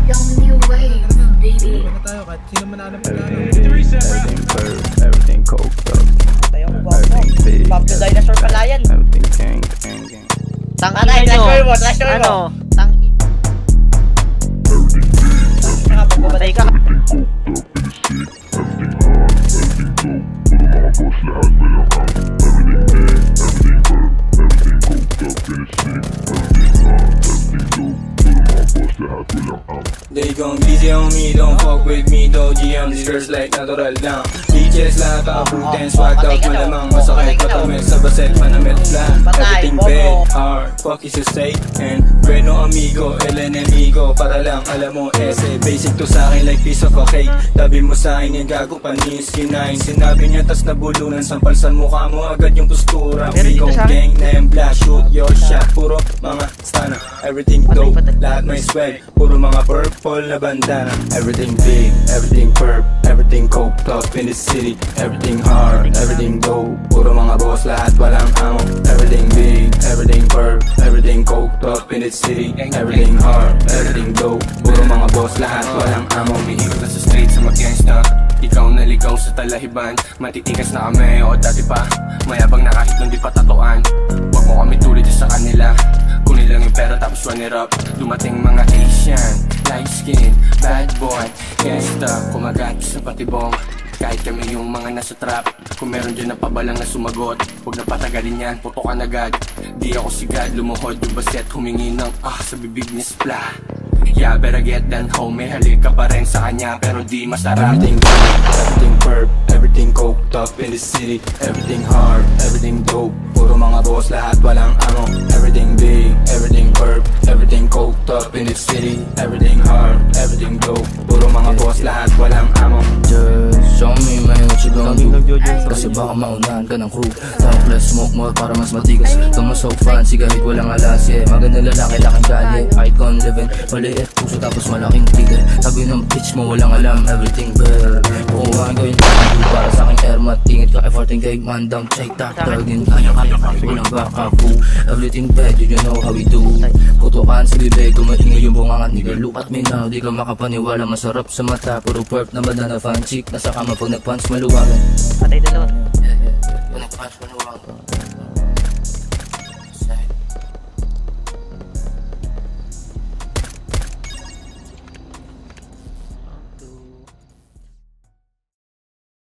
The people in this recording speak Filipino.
Tayo kahit sino mananap na Everything bird, everything coked up. Tayo ko ba ako? Pop the dinosaur pala yan. Everything gang. Tangina nyo! Ano? Pagbabantay ka. They gon' busy on me, don't fuck with me though. GM, these girls like natural lang. Bitches lahat nakabutin, swagged out malamang. Masakit matamit sa baset, manamit flan. Everything bad, hard, fuck is a steak. And bueno amigo, el enemigo. Para lang alam mo, ese basic to sa akin like piece of a cake. Tabi mo sa akin yung gago panis, kinain. Sinabi niya tas nabulunan, sampal sa mukha mo agad yung postura. We gon' gang, name blast, shoot your shot. Puro mga stana, everything dope. Lahat may swag, puro mga purple na bandana. Everything big, everything perp, everything coked up in the city. Everything hard, everything dope. Puro mga boss, lahat walang amo. Everything big, everything perp, everything coked up in the city. Everything hard, everything dope. Puro mga boss, lahat walang amo. Umihirap na sa street sa mag-gangsta. Ikaw naligaw sa talahiban. Matitigas na kami o dati pa. Mayabang na kahit nung di pa tatuan. Huwag mo kami tulad sa kanila. Kunin lang yung pera tapos run it up. Dumating mga Asian, light skin, bad boy, gangsta, kumagat sa patibong. Kahit kami yung mga nasa trap. Kung meron dyan na pabalang na sumagot, huwag na patagalin yan, putokan agad. Di ako sigad, lumuhod yung baset, humingi ng sa bibig ni Spla. Yeah, better get that homie, halik ka pa rin sa kanya pero di masarap. Everything big, everything perp, everything coked up in the city. Everything hard, everything dope. Puro mga boss, lahat walang amo. Everything big, everything perp, everything coked up in the city. Everything hard, everything dope. Puro mga boss, lahat walang amo. Just show me man what you gon' do. Kasi baka maunahan ka ng crew. Talk less, smoke more para mas matigas. Tama so fancy kahit walang alas. Yeah, maganda lalaki, laking gali. Icon living, maliit puso tapos malaking tigil. Sabi ng bitch mo walang alam. Everything bad. Bukuhan ko yung para sa aking airmat. Tingit ka efforting kay mandang check that target. Kaya walang baka po. Everything bad, you know how we do. Putukan sa bibig, kumaingay yung bungangan. Nigga look at me now, di ka makapaniwala. Masarap sa mata, puro perp na banana fan chick. Nasa kama pag nag-punch maluwagan. Patay dalawa. Yeah.